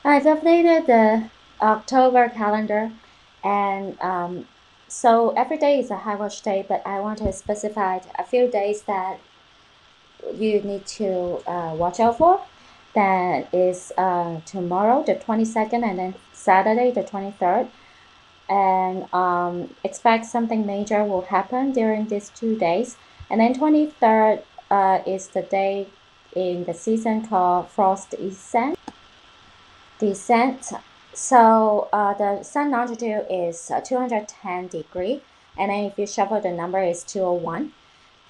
I've updated the October calendar, and so every day is a high watch day, but I want to specify a few days that you need to watch out for. That is tomorrow, the 22nd, and then Saturday, the 23rd. And expect something major will happen during these 2 days. And then 23rd is the day in the season called Frost Descent. So the sun longitude is 210 degree, and then if you shuffle the number is 201,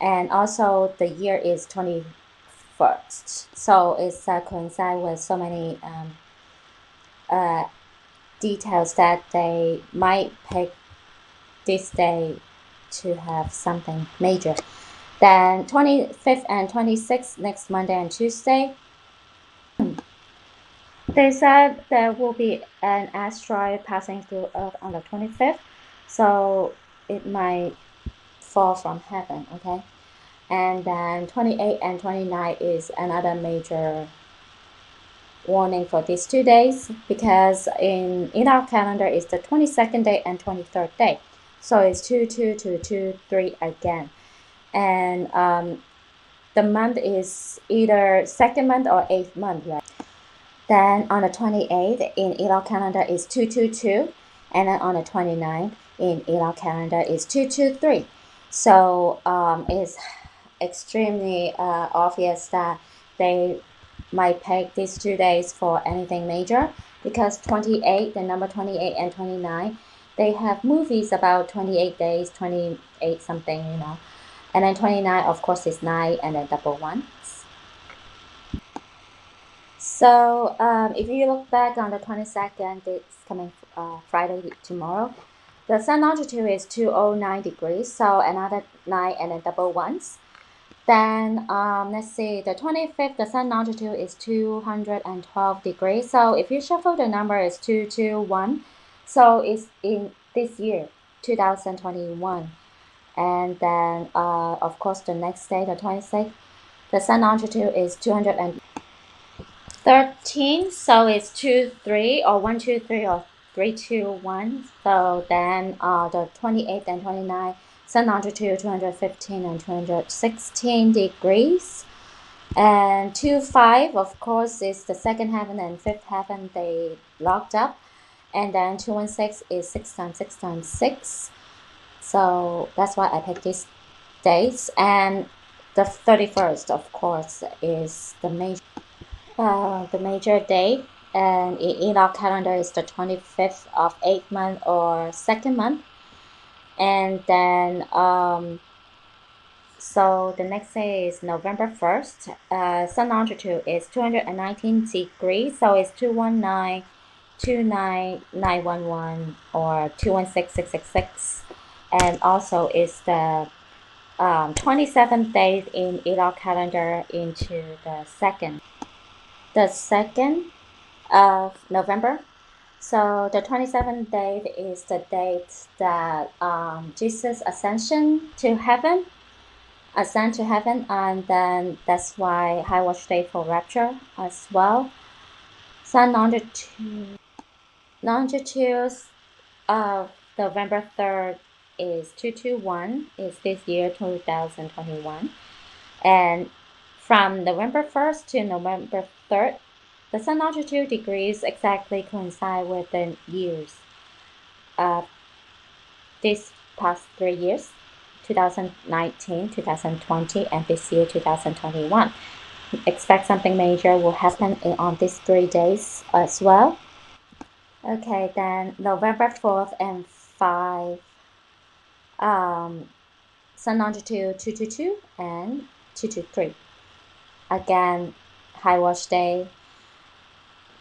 and also the year is 21st. So it's coincide with so many uh, details that they might pick this day to have something major. Then 25th and 26th, next Monday and Tuesday, they said there will be an asteroid passing through Earth on the 25th, so it might fall from heaven, okay? And then 28 and 29 is another major warning for these 2 days, because in our calendar is the 22nd day and 23rd day. So it's 2 2 2 2 3 again. And the month is either second month or eighth month, right? Then on the 28th in Elul calendar is 222, and then on the 29th in Elul calendar is 223. So it's extremely obvious that they might pick these 2 days for anything major, because 28, the number 28 and 29, they have movies about 28 days, 28 something, And then 29, of course, is 9 and then double ones. So if you look back on the 22nd, it's coming Friday tomorrow. The sun longitude is 209 degrees, so another 9 and then double ones. Then let's see, the 25th, the sun longitude is 212 degrees. So if you shuffle the number is 221. So it's in this year, 2021. And then of course the next day, the 26th, the sun longitude is 213. So it's 2 3 or 1 2 3 or 3 2 1. So then the 28th and 29th, sun longitude 215 and 216 degrees. And 2 5, of course, is the second heaven and fifth heaven, they locked up. And then 216 is 6 times 6 times 6. So that's why I picked these dates. And the 31st, of course, is the major day. And in our calendar is the 25th of 8th month or second month. And then so the next day is November 1st. Sun longitude is 219 degrees, so it's 219, 29911 or 216666. And also it's the 27th day in Elul calendar into the second. The 2nd of November. So the 27th date is the date that Jesus ascension to heaven. Ascend to heaven, and then that's why high watch day for rapture as well. Sun longitude of November 3rd is 221, is this year 2021. And from November 1st to November 3rd, the sun longitude degrees exactly coincide with the years of these past 3 years. 2019, 2020, and this year 2021. Expect something major will happen on these 3 days as well. Okay, then November 4th and 5, sun longitude 222 and 223. Again, high watch day.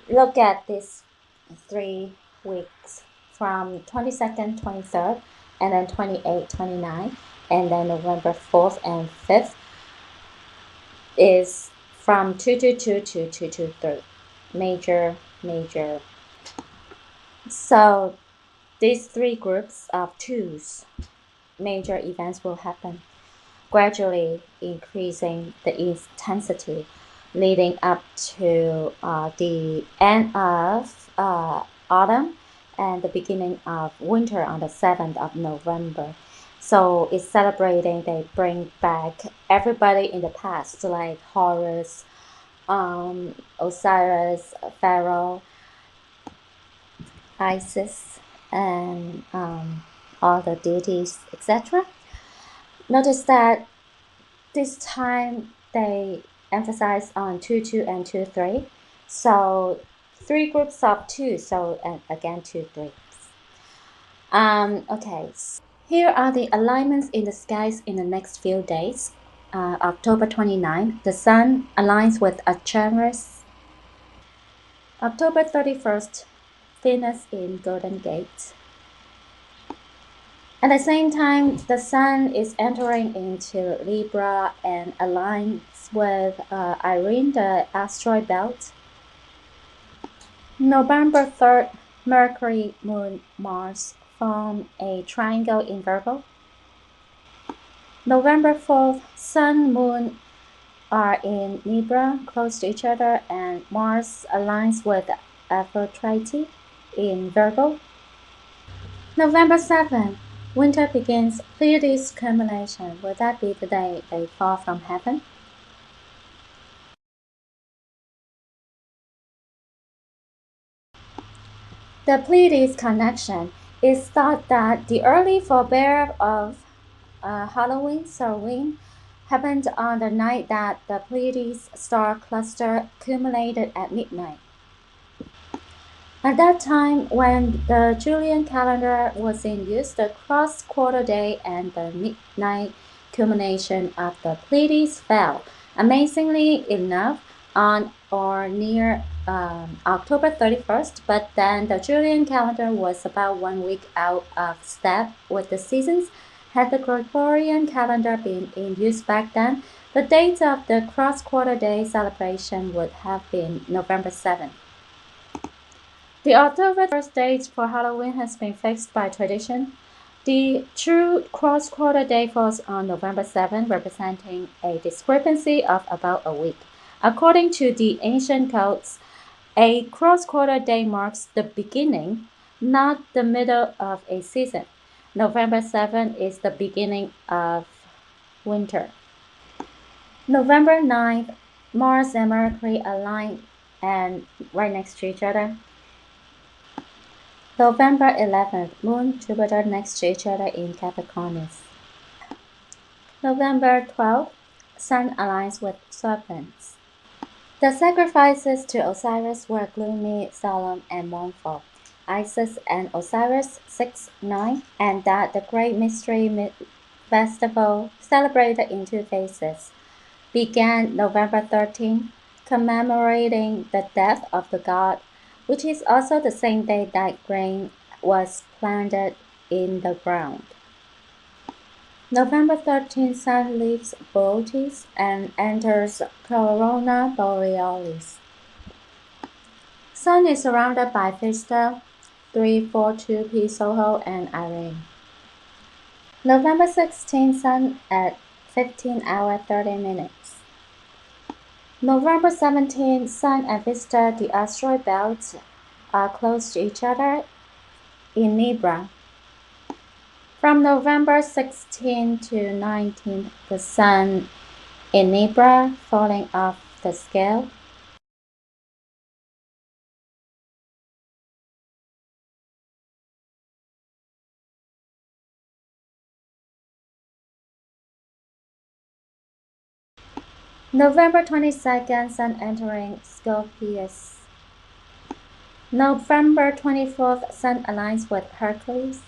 Look at these 3 weeks from 22nd, 23rd, and then 28, 29. And then November 4th and 5th is from 222 to 223. Major. So these 3 groups of twos, major events will happen, gradually increasing the intensity leading up to the end of autumn and the beginning of winter on the 7th of November. So it's celebrating, they bring back everybody in the past, like Horus, Osiris, Pharaoh, Isis, and all the deities, etc. Notice that this time they emphasize on 2 2 and 2 3. So three groups of two, so and again 2 3. Okay, here are the alignments in the skies in the next few days. October 29th, the Sun aligns with Aquarius. October 31st, Venus in Golden Gate. At the same time, the Sun is entering into Libra and aligns with Irene, the asteroid belt. November 3rd, Mercury, Moon, Mars form a triangle in Virgo. November 4th, Sun, Moon are in Libra, close to each other, and Mars aligns with Aphrodite in Virgo. November 7th, winter begins. Pleiades cumulation. Will that be the day they fall from heaven? The Pleiades connection is thought that the early forebear of Halloween, Samhain, happened on the night that the Pleiades star cluster accumulated at midnight. At that time, when the Julian calendar was in use, the cross-quarter day and the midnight culmination of the Pleiades fell, amazingly enough, on or near October 31st, but then the Julian calendar was about 1 week out of step with the seasons. Had the Gregorian calendar been in use back then, the date of the cross-quarter day celebration would have been November 7th. The October 1st date for Halloween has been fixed by tradition. The true cross-quarter day falls on November 7, representing a discrepancy of about a week. According to the ancient codes, a cross-quarter day marks the beginning, not the middle of a season. November 7 is the beginning of winter. November 9th, Mars and Mercury align and right next to each other. November 11th, Moon, Jupiter next to each other in Capricornus. November 12th, Sun aligns with serpents. The sacrifices to Osiris were gloomy, solemn, and mournful. Isis and Osiris 6 9, and that the great mystery festival, celebrated in 2 phases, began November 13, commemorating the death of the god, which is also the same day that grain was planted in the ground. November 13, Sun leaves Bootes and enters Corona Borealis. Sun is surrounded by Vesta, 342P Soho, and Irene. November 16, Sun at 15 hours 30 minutes. November 17, Sun and Vesta, the asteroid belts, are close to each other in Libra. From November 16 to 19, the Sun in Libra falling off the scale. November 22nd, Sun entering Scorpius. November 24th, Sun aligns with Hercules.